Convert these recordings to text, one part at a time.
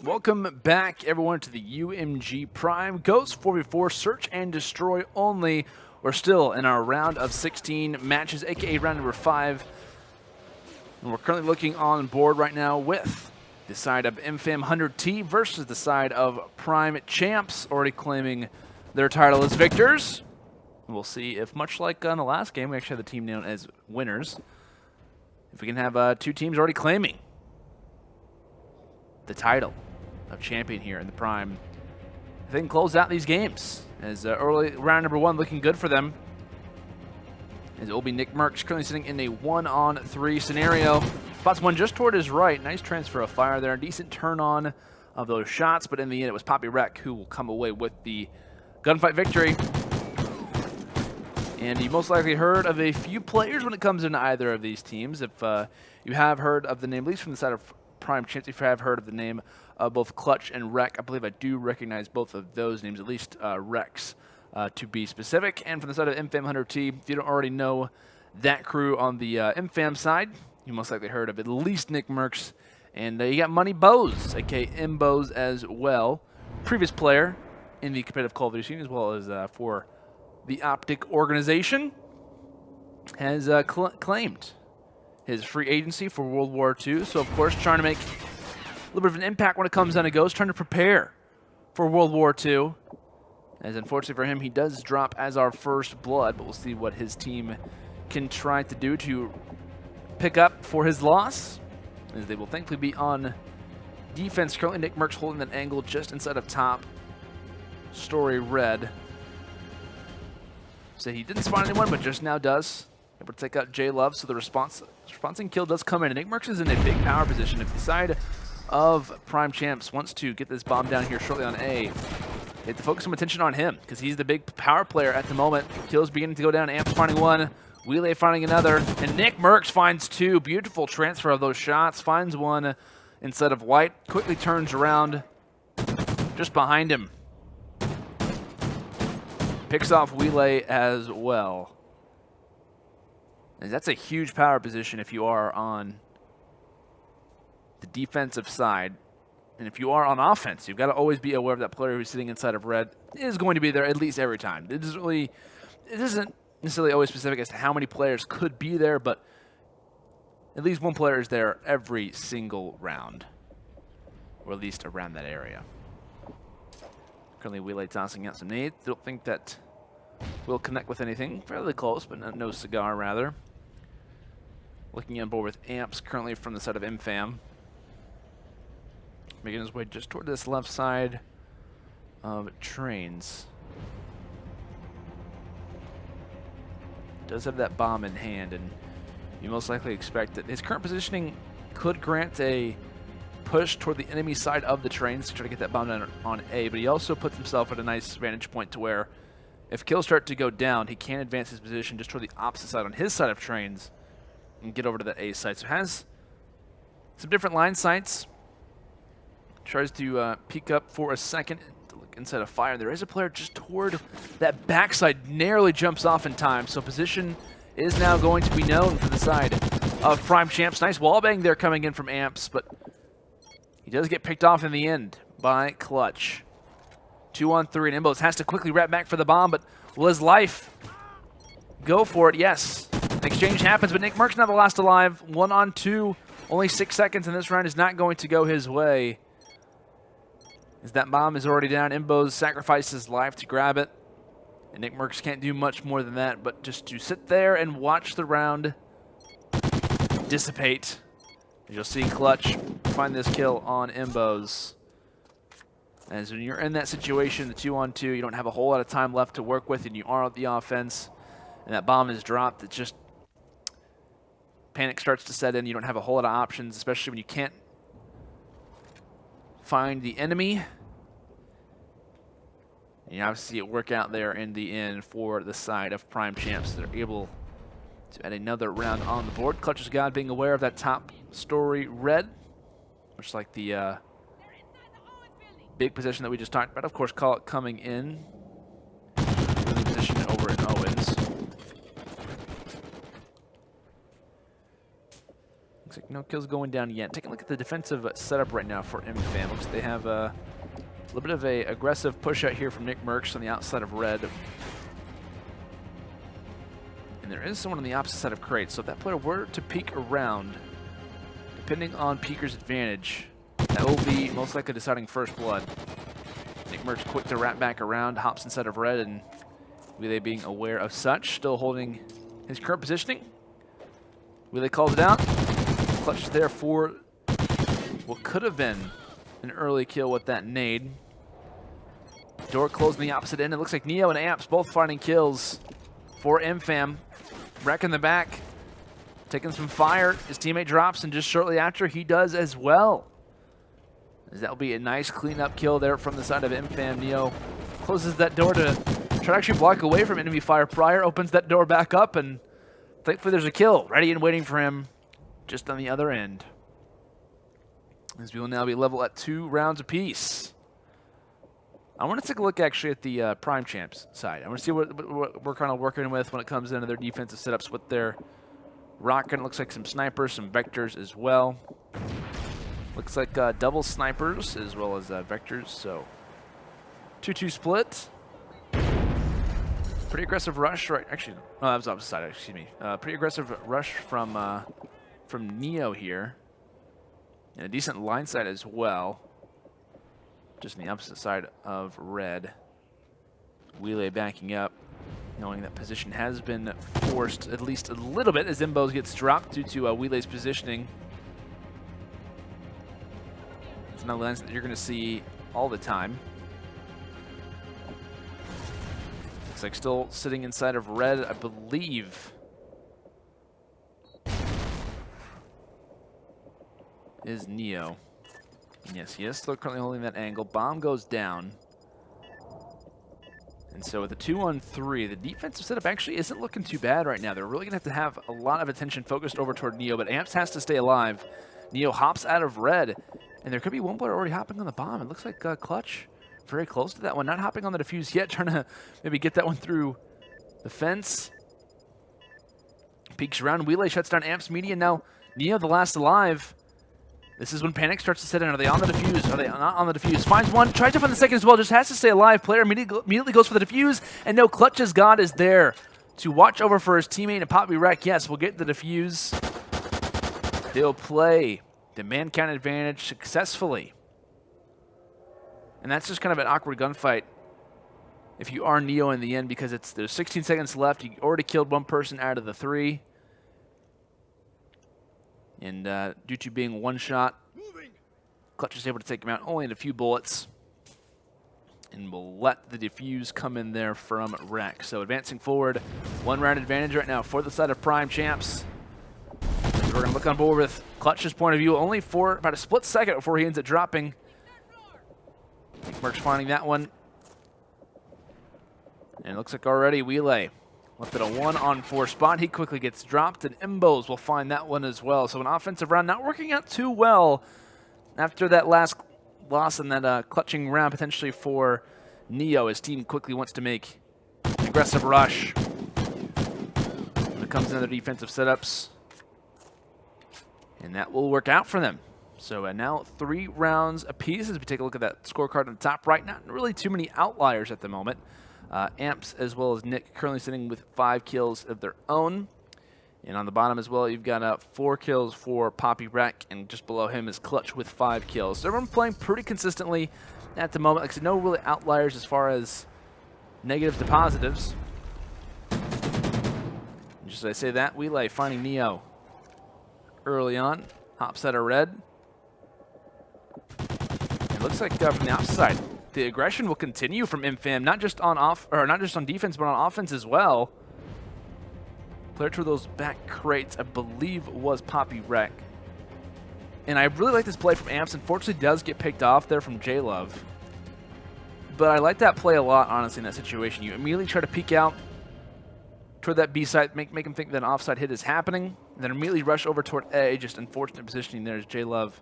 Welcome back, everyone, to the UMG Prime Ghost 4v4 Search and Destroy only. We're still in our round of 16 matches, aka round number 5. And we're currently looking on board right now with the side of MFAM100T versus the side of PrimeChamps, already claiming their title as victors. We'll see if, much like on the last game, we actually have the team known as winners. If we can have two teams already claiming the title of champion here in the Prime, if they can close out these games, as early round number 1 looking good for them. As it will be Nick Merckx currently sitting in a 1-on-3 scenario. Spots one just toward his right. Nice transfer of fire there. Decent turn on of those shots, but in the end it was Poppy Rec who will come away with the gunfight victory. And you most likely heard of a few players when it comes into either of these teams. If you have heard of the name, at least from the side of PrimeChamps, if you have heard of the name of both Clutch and Rec, I believe I do recognize both of those names, at least Rex to be specific. And from the side of MFAM100T, if you don't already know that crew on the MFAM side, you most likely heard of at least Nick Merckx. And you got Money Bose, aka M-Bose as well. Previous player in the competitive Call of Duty scene, as well as for the Optic organization, has claimed his free agency for World War II. So, of course, trying to make a little bit of an impact when it comes down to Ghost, trying to prepare for World War II. As unfortunately for him, he does drop as our first blood, but we'll see what his team can try to do to pick up for his loss, as they will thankfully be on defense. Currently, Nick Merckx holding that angle just inside of top story red. So he didn't spawn anyone, but just now does. Able to take out J-Love, so the responsing kill does come in. And Nick Merckx is in a big power position. If the side of PrimeChamps wants to get this bomb down here shortly on A, they have to focus some attention on him, because he's the big power player at the moment. Kills beginning to go down. Amps finding one, Wheelie finding another, and Nick Merckx finds two. Beautiful transfer of those shots. Finds one instead of White. Quickly turns around just behind him. Picks off Wheelie as well. And that's a huge power position if you are on the defensive side. And if you are on offense, you've got to always be aware of that player who's sitting inside of red is going to be there at least every time. It isn't necessarily always specific as to how many players could be there, but at least one player is there every single round, or at least around that area. Currently, Wheelie tossing out some nades. Don't think that will connect with anything. Fairly close, but no cigar, rather. Looking on board with Amps, currently from the side of MFAM. Making his way just toward this left side of trains. Does have that bomb in hand, and you most likely expect that his current positioning could grant a push toward the enemy side of the trains to try to get that bomb down on A, but he also puts himself at a nice vantage point to where if kills start to go down, he can advance his position just toward the opposite side on his side of trains and get over to that A site. So has some different line sights. Tries to peek up for a second to look inside of fire. There is a player just toward that backside, narrowly jumps off in time. So position is now going to be known for the side of PrimeChamps. Nice wallbang there coming in from Amps, but he does get picked off in the end by Clutch. 2-on-3, and M-Bose has to quickly wrap back for the bomb, but will his life go for it? Yes. An exchange happens, but Nick Merckx not the last alive. 1-on-2, only 6 seconds, and this round is not going to go his way, as that bomb is already down. M-Bose sacrificed his life to grab it, and Nick Merckx can't do much more than that, but just to sit there and watch the round dissipate. As you'll see Clutch find this kill on M-Bose. As when you're in that situation, the 2-on-2, you don't have a whole lot of time left to work with, and you are on the offense, and that bomb is dropped. It's just panic starts to set in. You don't have a whole lot of options, especially when you can't find the enemy. And you obviously see it work out there in the end for the side of PrimeChamps. They're able to add another round on the board. Clutch's God being aware of that top story red, much like the big position that we just talked about. Of course, call it coming in. Really position over in Owens. Looks like no kills going down yet. Taking a look at the defensive setup right now for MFAM. Looks like they have a little bit of a aggressive push out here from Nick Merckx on the outside of red. And there is someone on the opposite side of crate. So if that player were to peek around, depending on peeker's advantage, that will be most likely deciding first blood. Nick Merckx quick to wrap back around, hops inside of red, and Wheelie being aware of such, still holding his current positioning. Wheelie calls it out. Clutch there for what could have been an early kill with that nade. Door closed on the opposite end. It looks like Neo and Amps both finding kills for MFAM. Wreck in the back, taking some fire. His teammate drops, and just shortly after, he does as well. As that will be a nice cleanup kill there from the side of MFAM. Neo closes that door to try to actually block away from enemy fire prior, opens that door back up, and thankfully there's a kill ready and waiting for him just on the other end. As we will now be level at 2 rounds apiece. I want to take a look actually at the PrimeChamps side. I want to see what we're kind of working with when it comes into their defensive setups with their rocket. It looks like some snipers, some vectors as well. Looks like double snipers as well as vectors, so 2-2 split. Pretty aggressive rush, right? Actually, no, that was opposite side, excuse me. Pretty aggressive rush from Neo here. And a decent line sight as well. Just on the opposite side of red. Wheelie backing up, knowing that position has been forced at least a little bit as Imbos gets dropped due to Wheelie's positioning. It's another lens that you're going to see all the time. Looks like still sitting inside of red, I believe. Is Neo. Yes, he is still currently holding that angle. Bomb goes down. And so with the 2-on-3, the defensive setup actually isn't looking too bad right now. They're really going to have a lot of attention focused over toward Neo, but Amps has to stay alive. Neo hops out of red, and there could be one player already hopping on the bomb. It looks like Clutch very close to that one. Not hopping on the defuse yet, trying to maybe get that one through the fence. Peeks around, Wheelie shuts down Amps media. Now Neo the last alive. This is when panic starts to set in. Are they on the defuse? Are they not on the defuse? Finds one, tries to find the second as well, just has to stay alive. Player immediately goes for the defuse, and no, Clutch's God is there to watch over for his teammate and Poppy Wreck. Yes, we'll get the defuse. They'll play the man count advantage successfully. And that's just kind of an awkward gunfight if you are Neo in the end, because there's 16 seconds left. You already killed one person out of the 3. And due to being one shot, Clutch is able to take him out only in a few bullets. And we'll let the defuse come in there from Wreck. So advancing forward, 1 round advantage right now for the side of PrimeChamps. We're going to look on board with Clutch's point of view only for about a split second before he ends up dropping. Merckx finding that one. And it looks like already Wheelie left at a 1-on-4 spot. He quickly gets dropped, and Imbos will find that one as well. So an offensive round not working out too well after that last loss in that clutching round potentially for Neo. His team quickly wants to make an aggressive rush when it comes into their defensive setups. And that will work out for them. So now 3 rounds apiece as we take a look at that scorecard on the top right. Not really too many outliers at the moment. Amps as well as Nick currently sitting with 5 kills of their own. And on the bottom as well, you've got 4 kills for Poppy Wreck, and just below him is Clutch with 5 kills. So everyone playing pretty consistently at the moment. Like I said, no really outliers as far as negatives to positives. And just as I say that, Wheelie finding Neo early on. Hops out of red. It looks like from the opposite side, the aggression will continue from MFAM, not just on defense, but on offense as well. Player to those back crates, I believe, was Poppy Wreck. And I really like this play from Amps. Unfortunately, does get picked off there from J-Love. But I like that play a lot, honestly, in that situation. You immediately try to peek out toward that B side, make him think that an offside hit is happening, and then immediately rush over toward A. Just unfortunate positioning there as J-Love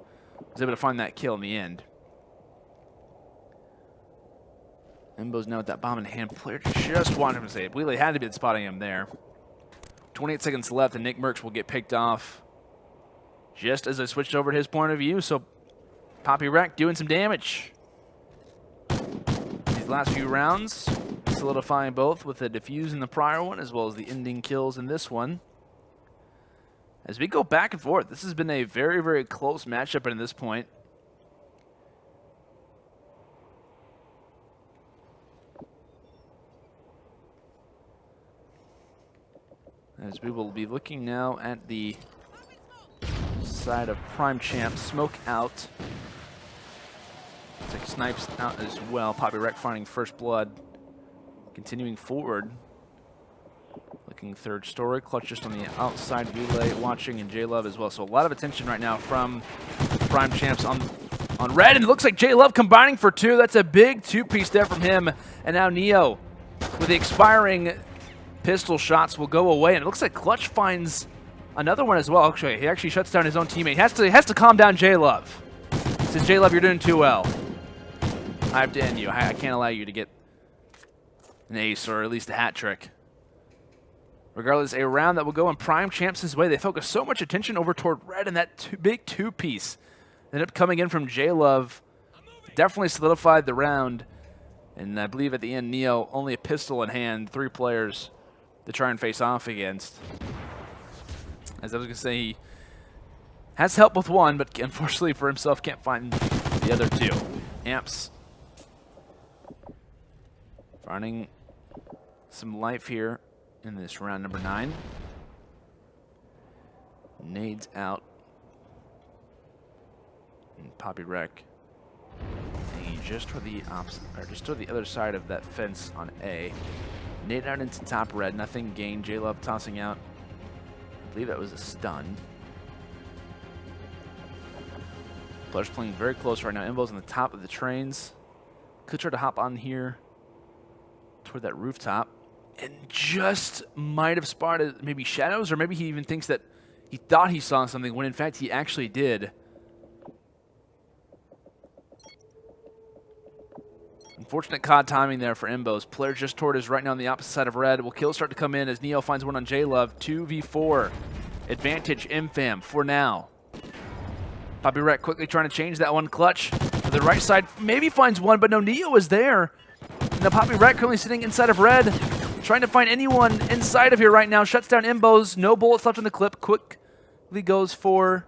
was able to find that kill in the end. Imbo's now with that bomb in hand. Player just wanted him to save. Wheelie had to be spotting him there. 28 seconds left, and Nick Merckx will get picked off. just as I switched over to his point of view. So Poppy Wreck doing some damage. These last few rounds, solidifying both with the defuse in the prior one as well as the ending kills in this one. As we go back and forth, this has been a very, very close matchup at this point. As we will be looking now at the side of PrimeChamps, smoke out. Looks like snipes out as well. Poppy Wreck finding first blood. Continuing forward. Looking third story. Clutch just on the outside relay, watching, and J-Love as well. So a lot of attention right now from PrimeChamps on red. And it looks like J-Love combining for two. That's a big two-piece there from him. And now Neo with the expiring pistol shots will go away. And it looks like Clutch finds another one as well. Actually, he actually shuts down his own teammate. He has to calm down J-Love. Says, J-Love, you're doing too well. I have to end you. I can't allow you to get an ace or at least a hat trick. Regardless, a round that will go in PrimeChamps' way. They focus so much attention over toward red, and that big two-piece ended up coming in from J-Love. Definitely solidified the round. And I believe at the end, Neo, only a pistol in hand, 3 players to try and face off against. As I was going to say, he has help with one, but unfortunately for himself, can't find the other 2. Amps finding some life here in this round number 9. Nades out. And Poppy Wreck hanging just toward the opposite, or just toward the other side of that fence on A. Nade out into top red, nothing gained. J-Love tossing out. I believe that was a stun. Players playing very close right now. Imbo's on the top of the trains. Could try to hop on here toward that rooftop. And just might have spotted maybe shadows, or maybe he even thinks that he thought he saw something when in fact he actually did. Unfortunate COD timing there for Imbos. Player just toward is right now on the opposite side of red. Will kills start to come in as Neo finds one on J-Love. 2v4. Advantage MFAM for now. Poppy Wreck quickly trying to change that one. Clutch to the right side. Maybe finds one, but no, Neo is there. Now Poppy Wreck currently sitting inside of red. Trying to find anyone inside of here right now. Shuts down Imbos. No bullets left in the clip. Quickly goes for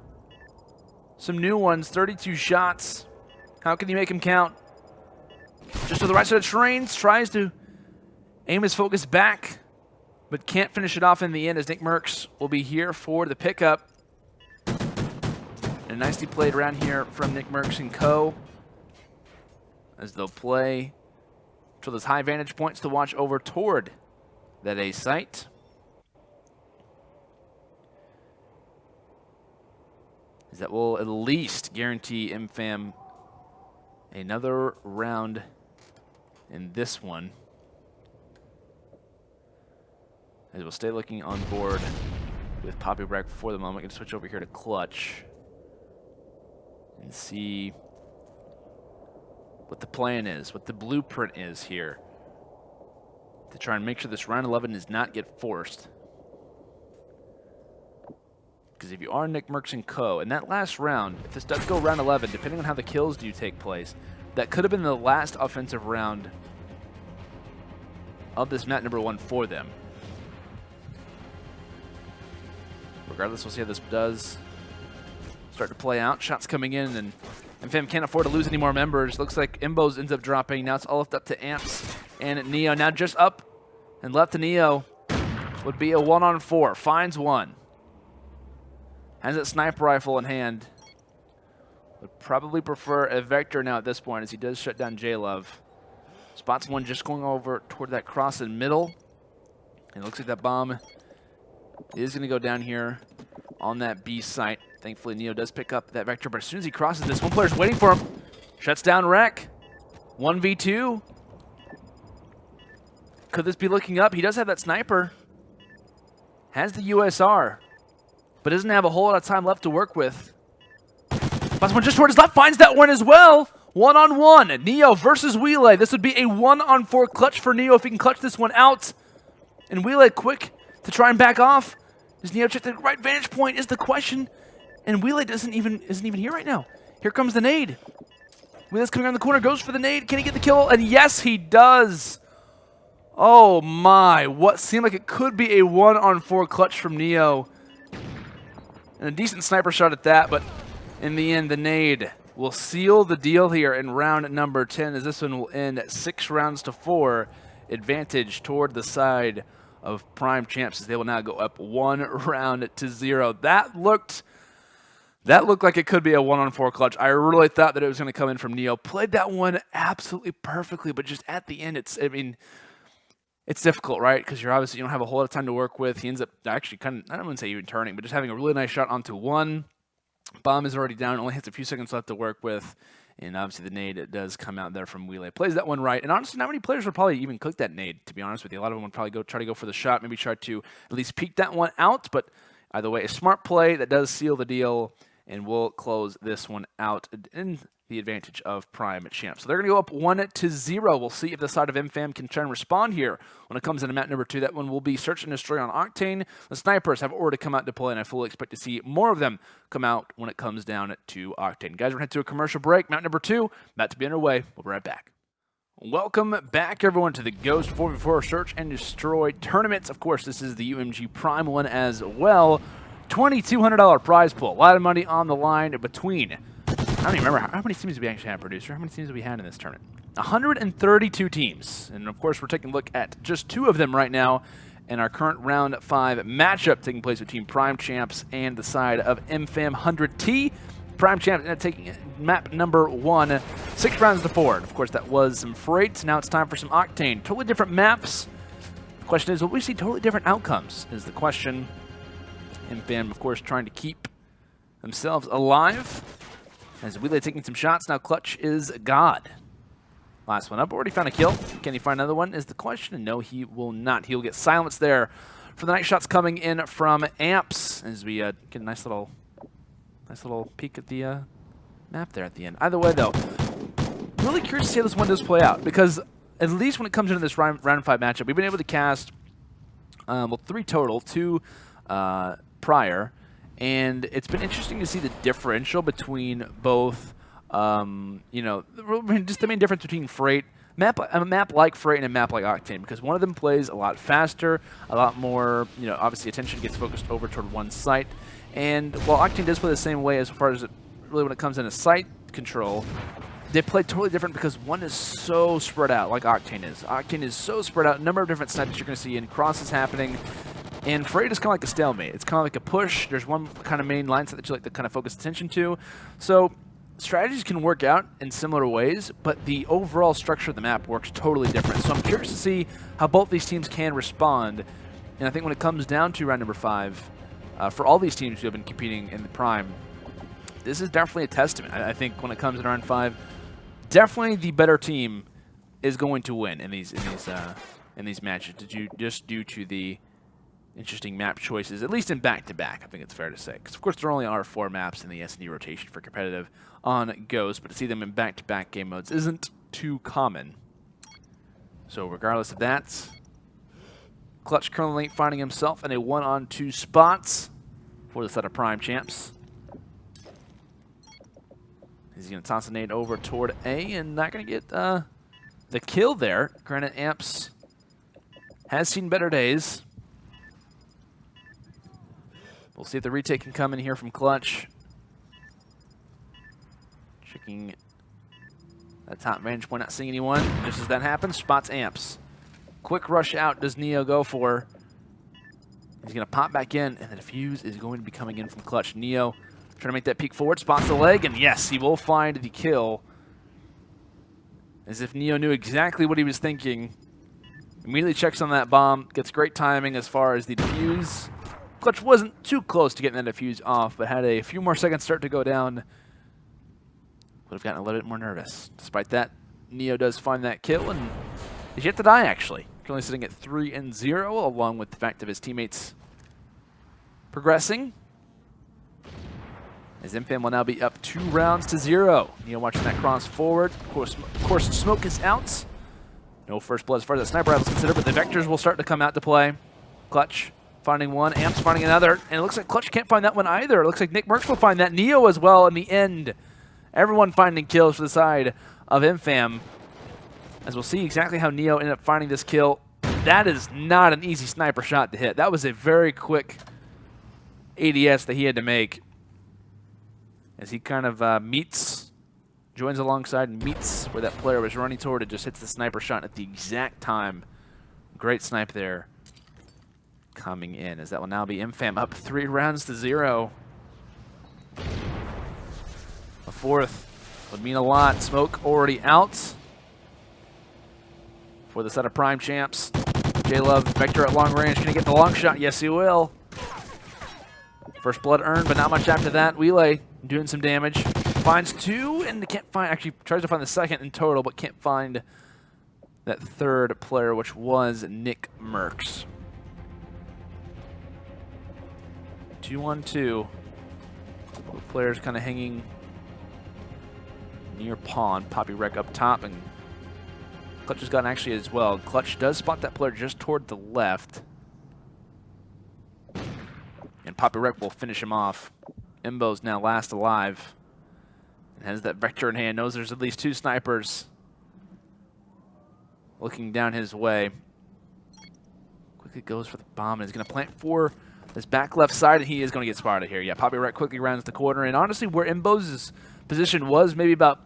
some new ones. 32 shots. How can you make him count? Just to the right side of the trains. Tries to aim his focus back, but can't finish it off in the end as Nick Merckx will be here for the pickup. And a nicely played round here from Nick Merckx and co. As they'll play to those high vantage points to watch over toward that A site. As that will at least guarantee MFAM another round in this one. As we'll stay looking on board with Poppy Wreck for the moment. Going to switch over here to Clutch and see what the plan is, what the blueprint is here to try and make sure this round 11 does not get forced. Because if you are Nick Merckx and co, in that last round, if this does go round 11, depending on how the kills do take place, that could have been the last offensive round of this map number 1 for them. Regardless, we'll see how this does start to play out. Shots coming in, and MFAM can't afford to lose any more members. Looks like Imbos ends up dropping. Now it's all left up to Amps and Neo. Now just up and left to Neo would be a 1-on-4. Finds one. Has that sniper rifle in hand. Would probably prefer a Vector now at this point as he does shut down J-Love. Spots one just going over toward that cross in middle. And it looks like that bomb is going to go down here on that B site. Thankfully, Neo does pick up that Vector, but as soon as he crosses this, one player's waiting for him. Shuts down Wreck. 1v2. Could this be looking up? He does have that sniper. Has the USR, but doesn't have a whole lot of time left to work with. Spots one just toward his left, finds that one as well. 1-on-1. Neo versus Wheelay. This would be a 1-on-4 clutch for Neo if he can clutch this one out. And Wheelay quick to try and back off. Does Neo check the right vantage point is the question. And Wheelie isn't even here right now. Here comes the nade. Wheelie's coming around the corner, goes for the nade. Can he get the kill? And yes, he does. Oh my, what seemed like it could be a 1-on-4 clutch from Neo. And a decent sniper shot at that, but in the end, the nade will seal the deal here in round number 10, as this one will end at 6 rounds to 4. Advantage toward the side of PrimeChamps, as they will now go up 1 round to 0. That looked like it could be a 1-on-4 clutch. I really thought that it was going to come in from Neo. Played that one absolutely perfectly, but just at the end, it's difficult, right? Because you don't have a whole lot of time to work with. He ends up actually I don't want to say even turning, but just having a really nice shot onto one. Bomb is already down, only has a few seconds left to work with. And obviously the nade does come out there from Wheelie. Plays that one right. And honestly, not many players would probably even click that nade, to be honest with you. A lot of them would probably try to go for the shot, maybe try to at least peek that one out. But either way, a smart play that does seal the deal. And we'll close this one out in the advantage of PrimeChamps. So they're going to go up 1-0. We'll see if the side of MFAM can try and respond here when it comes into map number 2. That one will be Search and Destroy on Octane. The snipers have already come out to play, and I fully expect to see more of them come out when it comes down to Octane. Guys, we're going to head to a commercial break. Map number 2 about to be underway. We'll be right back. Welcome back, everyone, to the Ghost 4v4 Search and Destroy tournaments. Of course, this is the UMG Prime one as well. $2,200 prize pool. A lot of money on the line between, I don't even remember, how many teams do we actually have, producer? How many teams do we have in this tournament? 132 teams. And of course, we're taking a look at just 2 of them right now in our current round 5 matchup taking place between PrimeChamps and the side of MFAM100T. PrimeChamps taking map number 1, 6 rounds to 4. And of course, that was some freight. Now it's time for some Octane. Totally different maps. The question is, will we see totally different outcomes is the question. MFAM, of course, trying to keep themselves alive. As Wheelie taking some shots, now Clutch is God. Last one up, already found a kill. Can he find another one is the question. No, he will not. He'll get silence there for the nice shots coming in from Amps. As we get a nice little peek at the map there at the end. Either way, though, really curious to see how this one does play out. Because at least when it comes into this round 5 matchup, we've been able to cast, 3 total, 2 prior, and it's been interesting to see the differential between both, just the main difference between Freight, a map like Freight and a map like Octane, because one of them plays a lot faster, a lot more, obviously attention gets focused over toward one site, and while Octane does play the same way as far as really when it comes into site control, they play totally different because one is so spread out like Octane is. Octane is so spread out, a number of different snipers you're going to see, and crosses happening. And Freight is kind of like a stalemate. It's kind of like a push. There's one kind of main line set that you like to kind of focus attention to. So strategies can work out in similar ways, but the overall structure of the map works totally different. So I'm curious to see how both these teams can respond. And I think when it comes down to round number 5, for all these teams who have been competing in the Prime, this is definitely a testament. I think when it comes to round 5, definitely the better team is going to win in these matches, just due to the interesting map choices, at least in back-to-back, I think it's fair to say. Because, of course, there only are 4 maps in the S&D rotation for competitive on Ghost, but to see them in back-to-back game modes isn't too common. So, regardless of that, Clutch currently finding himself in a 1-on-2 spots for the set of PrimeChamps. He's going to toss a nade over toward A, and not going to get the kill there. Granted, Amps has seen better days. We'll see if the retake can come in here from Clutch. Checking that top vantage point, not seeing anyone. Just as that happens, spots Amps. Quick rush out does Neo go for. He's going to pop back in, and the defuse is going to be coming in from Clutch. Neo trying to make that peek forward, spots the leg, and yes, he will find the kill. As if Neo knew exactly what he was thinking. Immediately checks on that bomb, gets great timing as far as the defuse. Clutch wasn't too close to getting that defuse off, but had a few more seconds start to go down. Would have gotten a little bit more nervous. Despite that, Neo does find that kill, and he's yet to die, actually. Currently sitting at 3-0, along with the fact of his teammates progressing. As MFAM will now be up 2 rounds to 0. Neo watching that cross forward. Of course, smoke is out. No first blood as far as that sniper rifle is considered, but the vectors will start to come out to play. Clutch finding one, Amps finding another, and it looks like Clutch can't find that one either. It looks like Nick Merckx will find that. Neo as well in the end. Everyone finding kills for the side of MFAM. As we'll see exactly how Neo ended up finding this kill. That is not an easy sniper shot to hit. That was a very quick ADS that he had to make. As he kind of joins alongside and meets where that player was running toward and just hits the sniper shot at the exact time. Great snipe there coming in, as that will now be MFAM up 3 rounds to 0. A fourth would mean a lot. Smoke already out for the set of PrimeChamps. J-Love, Vector at long range. Can he get the long shot? Yes, he will. First blood earned, but not much after that. Wheelay doing some damage. Finds 2 and can't find, actually tries to find the second in total, but can't find that third player, which was Nick Merckx. 2-on-2. Both players kind of hanging near pawn. Poppy Wreck up top, and Clutch has gotten actually as well. Clutch does spot that player just toward the left. And Poppy Wreck will finish him off. Imbo's now last alive. And has that Vector in hand. Knows there's at least 2 snipers looking down his way. Quickly goes for the bomb and is going to plant for his back left side, and he is going to get spotted here. Yeah, Poppy Wreck quickly rounds the corner. And honestly, where Imbo's position was maybe about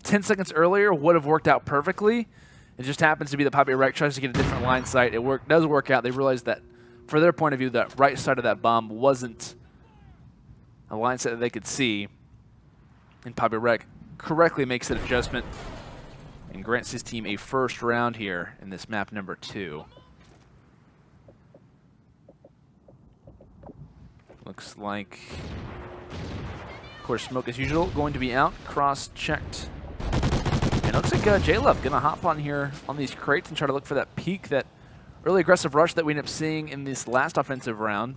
10 seconds earlier would have worked out perfectly. It just happens to be that Poppy Wreck tries to get a different line sight. It does work out. They realize that, for their point of view, that right side of that bomb wasn't a line sight that they could see. And Poppy Wreck correctly makes that adjustment and grants his team a first round here in this map number 2. Looks like, of course, Smoke as usual going to be out, cross-checked. And it looks like J-Love going to hop on here on these crates and try to look for that peak, that early aggressive rush that we ended up seeing in this last offensive round.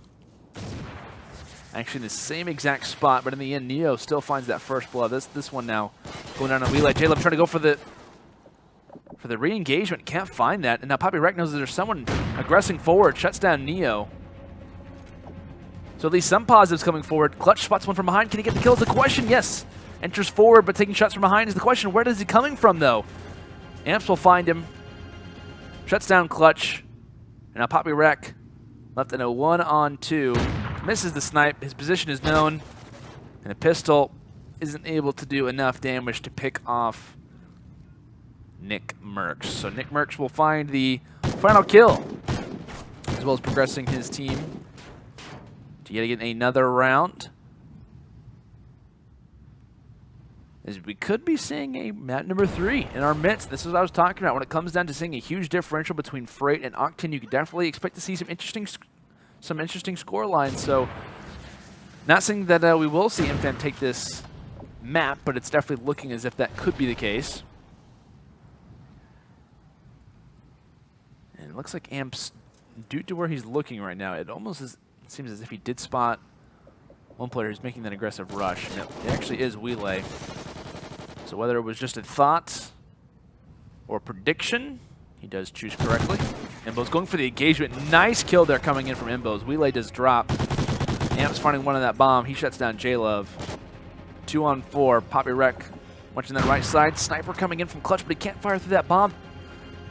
Actually in the same exact spot, but in the end, Neo still finds that first blood. This one now going down on Wheelay. J-Love trying to go for the re-engagement. Can't find that. And now Poppy Wreck knows that there's someone aggressing forward. Shuts down Neo. So at least some positives coming forward. Clutch spots one from behind. Can he get the kill is the question? Yes. Enters forward, but taking shots from behind is the question. Where is he coming from, though? Amps will find him. Shuts down Clutch. And now Poppy Wreck left in a 1-on-2. Misses the snipe. His position is known. And the pistol isn't able to do enough damage to pick off Nick Merckx. So Nick Merckx will find the final kill, as well as progressing his team to yet again another round. As we could be seeing a map number 3 in our midst. This is what I was talking about. When it comes down to seeing a huge differential between Freight and Octane, you could definitely expect to see some interesting score lines. So, not saying that we will see MFAM take this map, but it's definitely looking as if that could be the case. And it looks like Amps, due to where he's looking right now, it almost seems as if he did spot one player who's making that aggressive rush. And it actually is Wheelay. So whether it was just a thought or prediction, he does choose correctly. Imbo's going for the engagement. Nice kill there coming in from Imbo's. Wheelay does drop. Amps finding one on that bomb. He shuts down J-Love. 2-on-4. Poppy Wreck watching that right side. Sniper coming in from Clutch, but he can't fire through that bomb.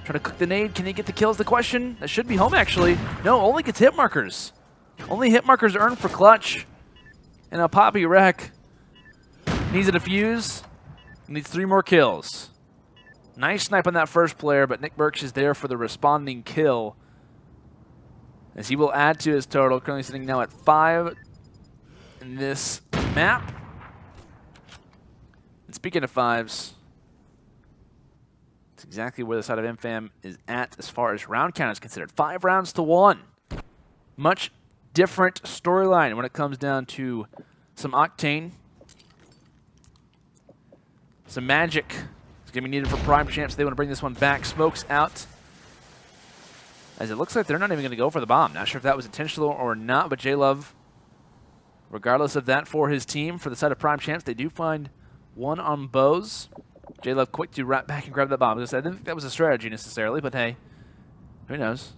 Trying to cook the nade. Can he get the kill is the question. That should be home, actually. No, only gets hit markers. Only hit markers earned for Clutch. And now Poppy Wreck needs a defuse. Needs 3 more kills. Nice snipe on that first player, but Nick Merckx is there for the responding kill, as he will add to his total. Currently sitting now at 5 in this map. And speaking of 5s, it's exactly where the side of MFAM is at as far as round count is considered. 5 rounds to 1. Much different storyline when it comes down to some Octane. Some magic is going to be needed for PrimeChamps. They want to bring this one back. Smoke's out, as it looks like they're not even going to go for the bomb. Not sure if that was intentional or not, but J-Love, regardless of that for his team, for the side of PrimeChamps, they do find one on Bose. J-Love quick to wrap back and grab that bomb. I didn't think that was a strategy necessarily, but hey, who knows?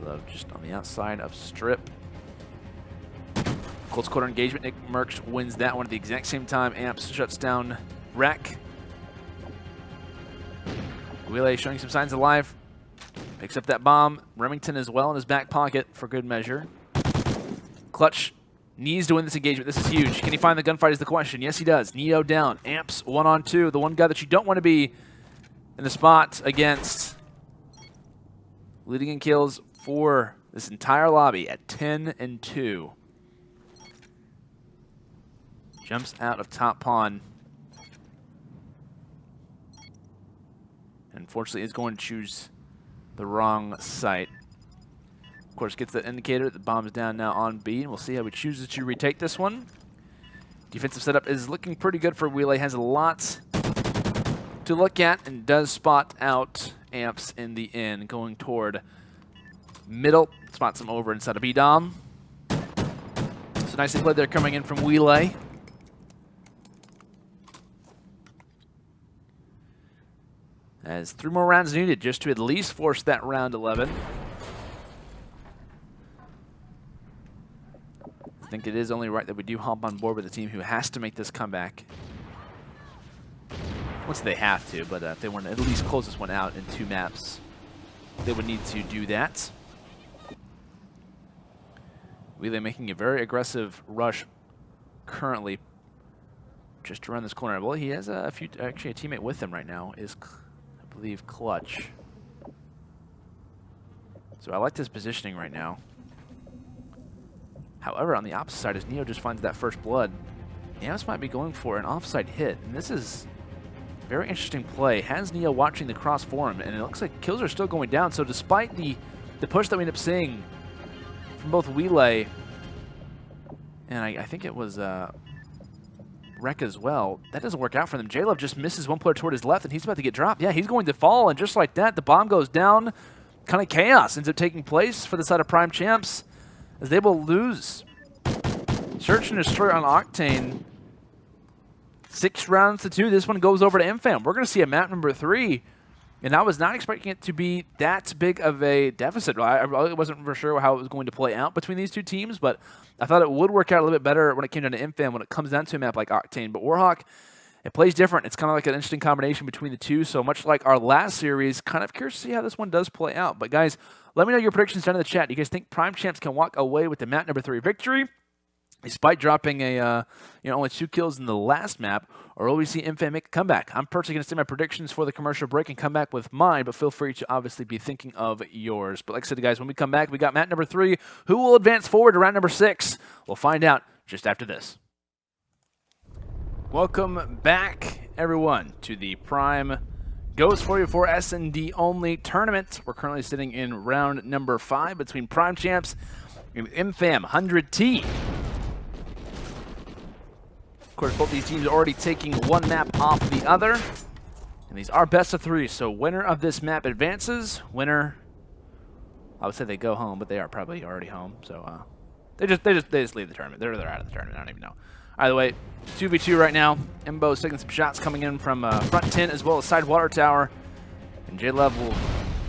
J-Love just on the outside of strip. Close quarter engagement. Nick Merckx wins that one at the exact same time. Amps shuts down Wreck. Wheelie showing some signs of life. Picks up that bomb. Remington as well in his back pocket for good measure. Clutch needs to win this engagement. This is huge. Can he find the gunfight is the question. Yes, he does. Neo down. Amps 1-on-2. The one guy that you don't want to be in the spot against. Leading in kills for this entire lobby at 10-2. Jumps out of top pawn. Unfortunately, is going to choose the wrong site. Of course, gets that indicator. The bomb's down now on B, and we'll see how he chooses to retake this one. Defensive setup is looking pretty good for Wheelie. Has a lot to look at and does spot out Amps in the end, going toward middle. Spots him over inside of B-Dom. So nicely played there coming in from Wheelie. As 3 more rounds needed just to at least force that round 11. I think it is only right that we do hop on board with a team who has to make this comeback. Once they have to, but if they want to at least close this one out in 2 maps, they would need to do that. Wheelie making a very aggressive rush currently just around this corner. Well, he has actually a teammate with him right now, is I believe Clutch. So I like this positioning right now. However, on the opposite side, as Neo just finds that first blood, Amps might be going for an offside hit. And this is a very interesting play. Has Neo watching the cross for him, and it looks like kills are still going down. So despite the push that we end up seeing from both Wheelie and I think it was Wreck as well, that doesn't work out for them. J-Love just misses one player toward his left, and he's about to get dropped. Yeah, he's going to fall, and just like that, the bomb goes down. Kind of chaos ends up taking place for the side of PrimeChamps, as they will lose Search and Destroy on Octane. 6-2. This one goes over to MFAM. We're going to see a map number 3, and I was not expecting it to be that big of a deficit. I really wasn't for sure how it was going to play out between these 2 teams, but I thought it would work out a little bit better when it came down to MFAM when it comes down to a map like Octane. But Warhawk, it plays different. It's kind of like an interesting combination between the 2, so much like our last series, kind of curious to see how this one does play out. But guys, let me know your predictions down in the chat. Do you guys think PrimeChamps can walk away with the map number 3 victory, despite dropping a only 2 kills in the last map, or will we see MFAM make a comeback? I'm personally going to say my predictions for the commercial break and come back with mine, but feel free to obviously be thinking of yours. But like I said, guys, when we come back, we got map number 3. Who will advance forward to round number 6? We'll find out just after this. Welcome back, everyone, to the Prime Goes 44 S&D only tournament. We're currently sitting in round number 5 between PrimeChamps and MFAM100T. Of course, both these teams are already taking one map off the other, and these are best of 3. So winner of this map advances. Winner, I would say they go home, but they are probably already home. So they just leave the tournament. They're out of the tournament. I don't even know. Either way, 2v2 right now. Embo's taking some shots coming in from front tent as well as side water tower, and J-Love will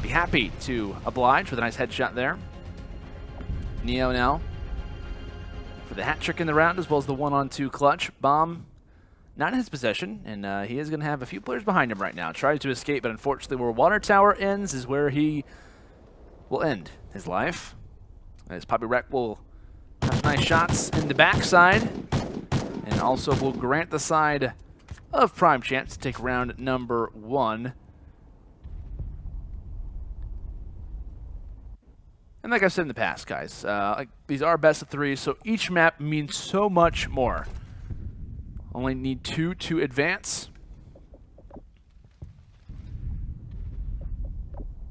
be happy to oblige with a nice headshot there. Neo now for the hat trick in the round, as well as the 1-on-2 clutch. Bomb not in his possession, and he is going to have a few players behind him right now. Tries to escape, but unfortunately where water tower ends is where he will end his life. As Poppy Wreck will have some nice shots in the backside, and also will grant the side of PrimeChamps to take round number 1. And like I've said in the past, guys, these are best of 3, so each map means so much more. Only need 2 to advance.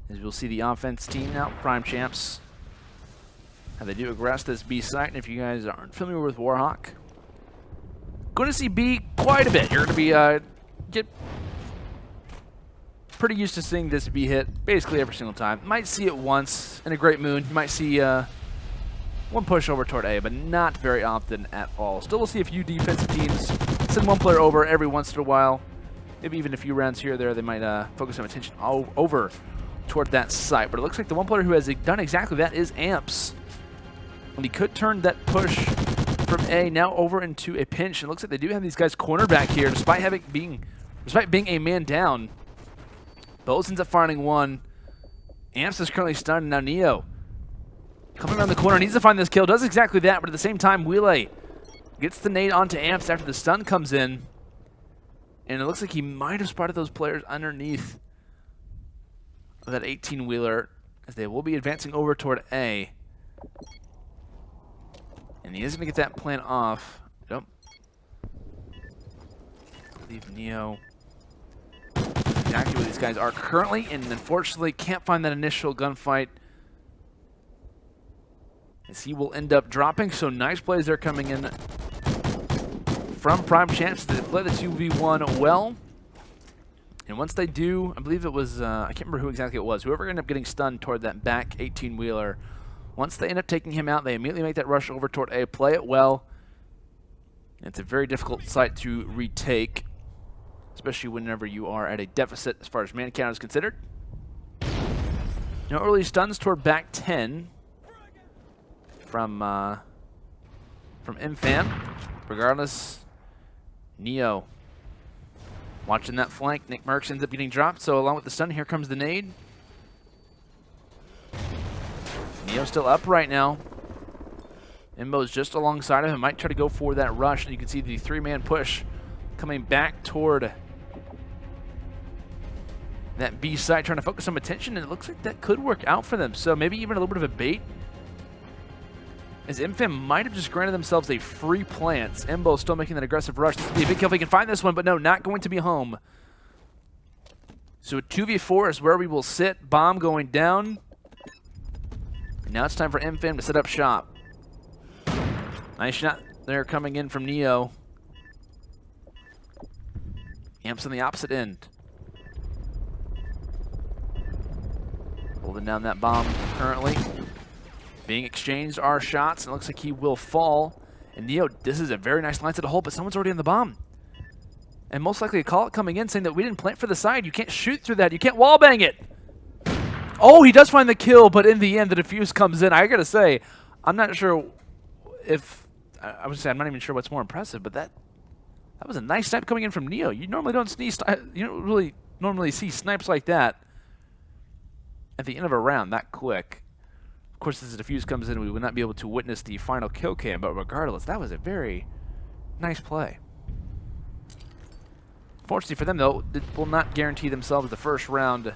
As we'll see the offense team now, PrimeChamps, how they do aggress this B site. And if you guys aren't familiar with Warhawk, going to see B quite a bit. You're going to be get pretty used to seeing this B hit basically every single time. Might see it once in a great moon. You might see one push over toward A, but not very often at all. Still, we'll see a few defensive teams send one player over every once in a while. Maybe even a few rounds here or there, they might focus some attention over toward that site. But it looks like the one player who has done exactly that is Amps. And he could turn that push from A now over into a pinch. And it looks like they do have these guys cornered back here, despite being a man down. Bose ends up finding one. Amps is currently stunned, and now Neo coming around the corner, needs to find this kill, does exactly that, but at the same time, Wheelie gets the nade onto Amps after the stun comes in, and it looks like he might have spotted those players underneath of that 18-wheeler, as they will be advancing over toward A. And he is going to get that plant off. Nope. Leave Neo exactly where these guys are currently, and unfortunately can't find that initial gunfight, as he will end up dropping. So nice plays there coming in from PrimeChamps. They play the 2v1 well. And once they do, I believe it was, I can't remember who exactly it was, whoever ended up getting stunned toward that back 18-wheeler, once they end up taking him out, they immediately make that rush over toward A, play it well. It's a very difficult site to retake, especially whenever you are at a deficit as far as man count is considered. Now early stuns toward back 10 from MFAM. Regardless, Neo watching that flank. Nick Merckx ends up getting dropped, so along with the stun, here comes the nade. Neo's still up right now. Imbo's just alongside of him, might try to go for that rush, and you can see the three-man push coming back toward that B side, trying to focus some attention, and it looks like that could work out for them. So maybe even a little bit of a bait, as MFAM might have just granted themselves a free plant. Imbo still making that aggressive rush. This would be a big kill if he can find this one, but no, not going to be home. So a 2v4 is where we will sit. Bomb going down. And now it's time for MFAM to set up shop. Nice shot there coming in from Neo. Amps on the opposite end. Holding down that bomb currently. Being exchanged are shots, and it looks like he will fall. And Neo, this is a very nice line to the hole, but someone's already in the bomb. And most likely a call coming in saying that we didn't plant for the side. You can't shoot through that. You can't wallbang it. Oh, he does find the kill, but in the end, the defuse comes in. I gotta say, I'm not sure if, I would say I'm not even sure what's more impressive, but that was a nice snipe coming in from Neo. You normally don't really normally see snipes like that at the end of a round that quick. Of course, as the defuse comes in, we would not be able to witness the final kill cam, but regardless, that was a very nice play. Fortunately for them, though, it will not guarantee themselves the first round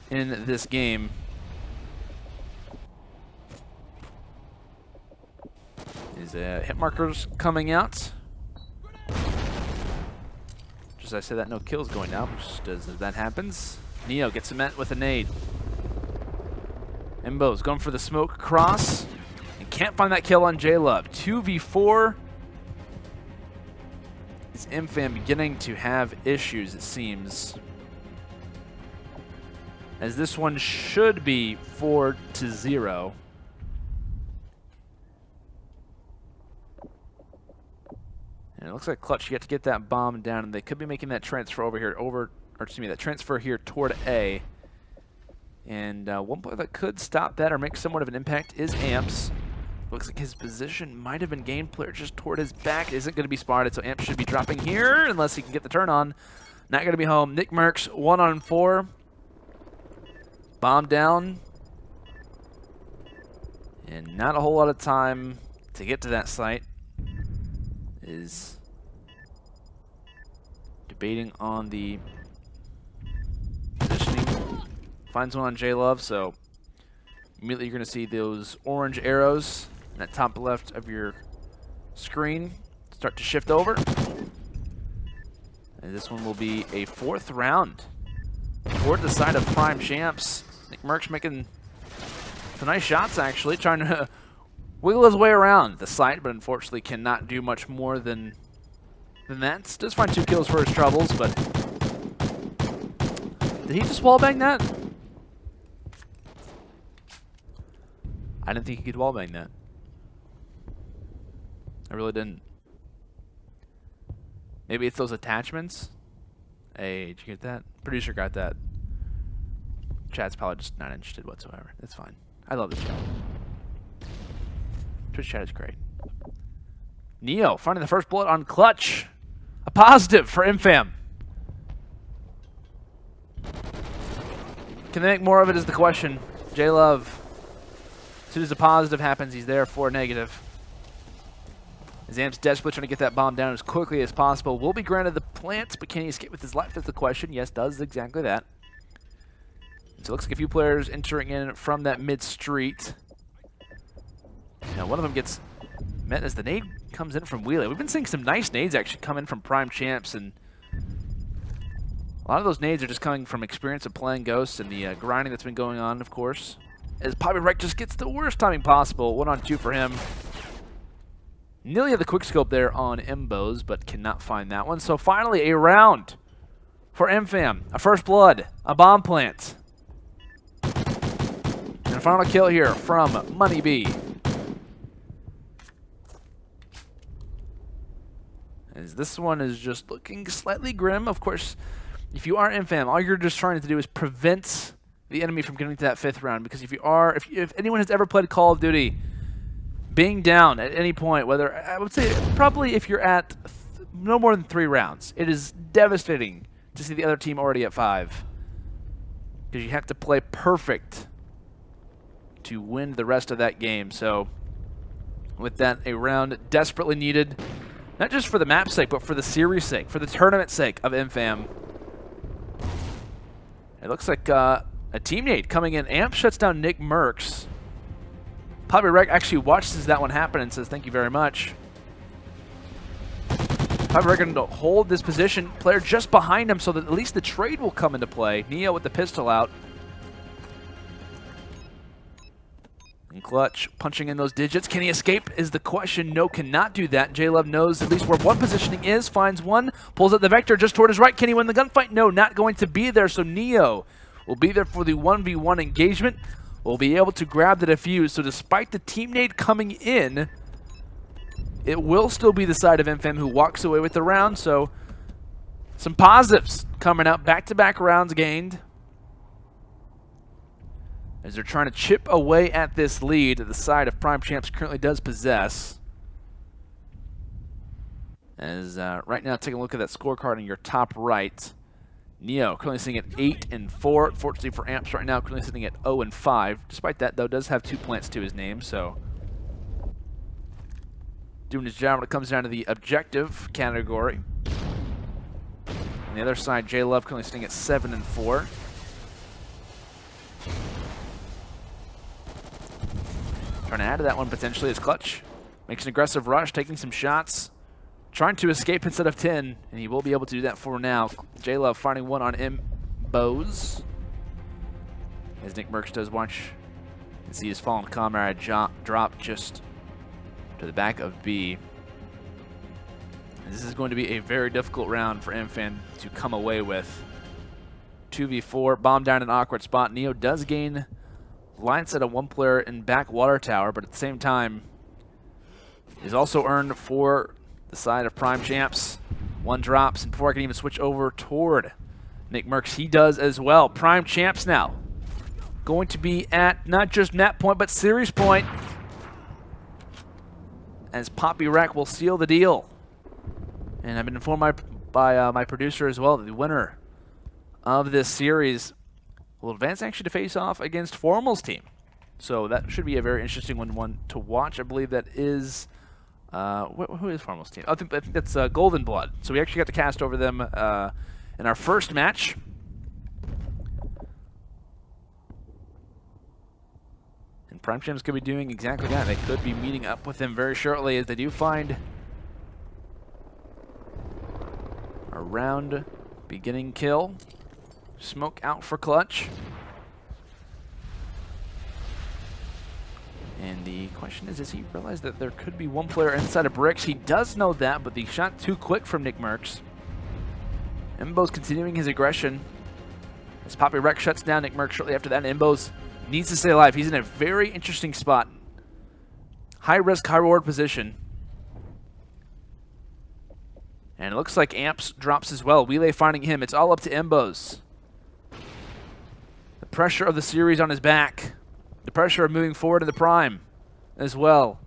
in this game. Is hit markers coming out. Just as I say that, no kills going out, just as that happens. Neo gets him met with a nade. Imbo's going for the smoke cross and can't find that kill on J-Love. 2v4. Is MFAM beginning to have issues, it seems, as this one should be 4-0. And it looks like Clutch yet to get that bomb down, and they could be making that transfer over here, that transfer here toward A. And one player that could stop that or make somewhat of an impact is Amps. Looks like his position might have been gained. Player just toward his back isn't going to be spotted, so Amps should be dropping here unless he can get the turn on. Not going to be home. Nick Merckx 1-on-4. Bomb down. And not a whole lot of time to get to that site. Is debating on the positioning. Finds one on J-Love, so immediately you're going to see those orange arrows in that top left of your screen start to shift over. And this one will be a 4th round toward the side of PrimeChamps. Nick Merckx making some nice shots, actually, trying to wiggle his way around the site, but unfortunately cannot do much more than that. Does find 2 kills for his troubles, but did he just wallbang that? I didn't think he could wallbang that. I really didn't. Maybe it's those attachments. Hey, did you get that? Producer got that. Chat's probably just not interested whatsoever. That's fine. I love the chat. Twitch chat is great. Neo finding the first bullet on Clutch. A positive for MFAM. Can they make more of it is the question. J-Love, as soon as a positive happens, he's there for a negative. As Amp's desperately trying to get that bomb down as quickly as possible. Will be granted the plant, but can he escape with his life is the question. Yes, does exactly that. So it looks like a few players entering in from that mid-street. Now one of them gets met as the nade comes in from Wheelie. We've been seeing some nice nades actually come in from PrimeChamps, and a lot of those nades are just coming from experience of playing Ghosts and the grinding that's been going on, of course. As Poppy Wreck just gets the worst timing possible. 1-on-2 for him. Nearly had the quick scope there on Mbos, but cannot find that one. So finally, a round for MFAM. A first blood, a bomb plant. And a final kill here from Money B. As this one is just looking slightly grim. Of course, if you are MFAM, all you're just trying to do is prevent the enemy from getting to that 5th round. Because if anyone has ever played Call of Duty, being down at any point, whether, I would say probably if you're at no more than 3 rounds, it is devastating to see the other team already at 5. Because you have to play perfect to win the rest of that game. So with that, a round desperately needed, not just for the map's sake, but for the series' sake, for the tournament's sake of MFAM. It looks like a teammate coming in. Amp shuts down Nick Merckx. Poppy Wreck actually watches that one happen and says, thank you very much. Poppy Wreck going to hold this position. Player just behind him so that at least the trade will come into play. Neo with the pistol out. And Clutch punching in those digits. Can he escape is the question. No, cannot do that. J-Love knows at least where one positioning is. Finds one. Pulls out the Vector just toward his right. Can he win the gunfight? No, not going to be there. So Neo will be there for the 1v1 engagement. Will be able to grab the defuse. So despite the team nade coming in, it will still be the side of MFAM who walks away with the round. So some positives coming out. Back-to-back rounds gained. As they're trying to chip away at this lead that the side of PrimeChamps currently does possess. As right now, taking a look at that scorecard in your top right. Neo currently sitting at 8-4. Fortunately for Amps right now, currently sitting at 0-5. Despite that, though, does have 2 plants to his name, so doing his job when it comes down to the objective category. On the other side, J-Love currently sitting at 7-4. Trying to add to that one potentially is Clutch. Makes an aggressive rush, taking some shots. Trying to escape instead of 10, and he will be able to do that for now. J-Love finding one on Mbos. As Nick Merckx does watch and see his fallen comrade drop just to the back of B. And this is going to be a very difficult round for MFAM to come away with. 2v4, bomb down an awkward spot. Neo does gain line set of 1 player in back water tower, but at the same time is also earned for the side of PrimeChamps. 1 drops, and before I can even switch over toward Nick Merckx, he does as well. PrimeChamps now going to be at not just map point, but series point. As Poppy Wreck will seal the deal. And I've been informed by my producer as well that the winner of this series will advance actually to face off against Formal's team. So that should be a very interesting one to watch. I believe that is... who is Formal's team? I think that's Golden Blood. So we actually got to cast over them in our first match. And PrimeChamps could be doing exactly that. They could be meeting up with them very shortly as they do find a round beginning kill. Smoke out for Clutch. And the question is, does he realize that there could be 1 player inside of bricks? He does know that, but the shot too quick from Nick Merckx. Mbos continuing his aggression. As Poppy Wreck shuts down Nick Merckx shortly after that, and Mbos needs to stay alive. He's in a very interesting spot. High risk, high reward position. And it looks like Amps drops as well. Wheelie finding him. It's all up to Mbos. The The pressure of the series on his back. The pressure of moving forward in the Prime as well.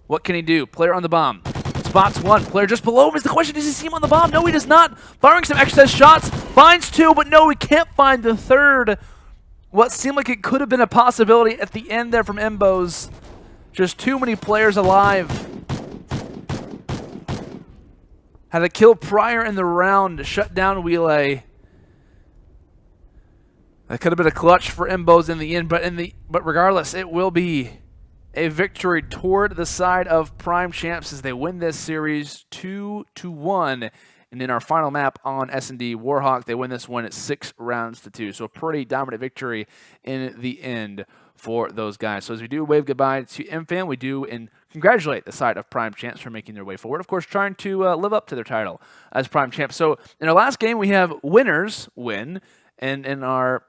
What can he do? Player on the bomb. Spots one. Player just below him is the question. Does he see him on the bomb? No, he does not. Firing some excess shots. Finds two, but no, he can't find the third. What seemed like it could have been a possibility at the end there from Embos. Just too many players alive. Had a kill prior in the round to shut down Wheelay. That could have been a clutch for Embos in the end, but regardless, it will be a victory toward the side of PrimeChamps as they win this series 2-1. And in our final map on S&D Warhawk, they win this one at 6-2. So a pretty dominant victory in the end for those guys. So as we do wave goodbye to MFAM, we do and congratulate the side of PrimeChamps for making their way forward. Of course, trying to live up to their title as PrimeChamps. So in our last game, we have winners win. And in our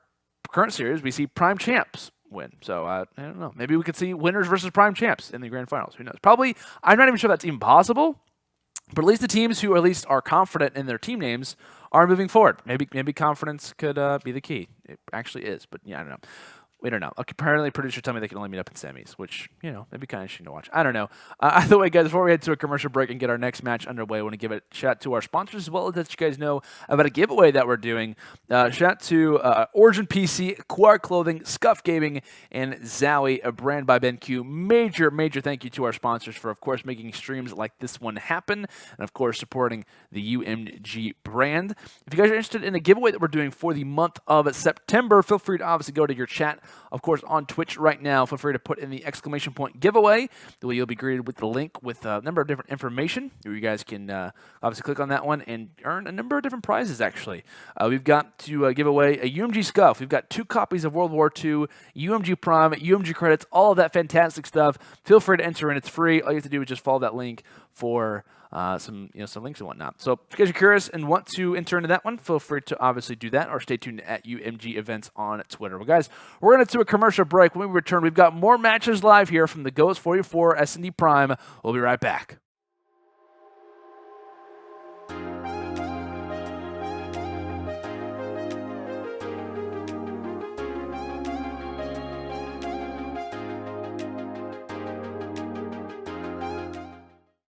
current series, we see PrimeChamps win. So I don't know. Maybe we could see winners versus PrimeChamps in the grand finals. Who knows? Probably, I'm not even sure that's even possible. But at least the teams who at least are confident in their team names are moving forward. Maybe confidence could be the key. It actually is, but yeah, I don't know. We don't know. Apparently, producers tell me they can only meet up in semis, which, you know, maybe kind of interesting to watch. I don't know. Either way, guys, before we head to a commercial break and get our next match underway, I want to give a shout out to our sponsors as well as let you guys know about a giveaway that we're doing. Shout out to Origin PC, Quark Clothing, Scuff Gaming, and Zowie, a brand by BenQ. Major thank you to our sponsors for, of course, making streams like this one happen, and, of course, supporting the UMG brand. If you guys are interested in a giveaway that we're doing for the month of September, feel free to obviously go to your chat. Of course, on Twitch right now, feel free to put in the exclamation point giveaway. The way you'll be greeted with the link with a number of different information. You guys can obviously click on that one and earn a number of different prizes, actually. We've got to give away a UMG Scuff. We've got 2 copies of World War II, UMG Prime, UMG credits, all of that fantastic stuff. Feel free to enter in. It's free. All you have to do is just follow that link for some links and whatnot. So if you guys are curious and want to enter into that one, feel free to obviously do that, or stay tuned at UMG Events on Twitter. Well, guys, we're going to do a commercial break. When we return, we've got more matches live here from the Ghost 44 S&D Prime. We'll be right back.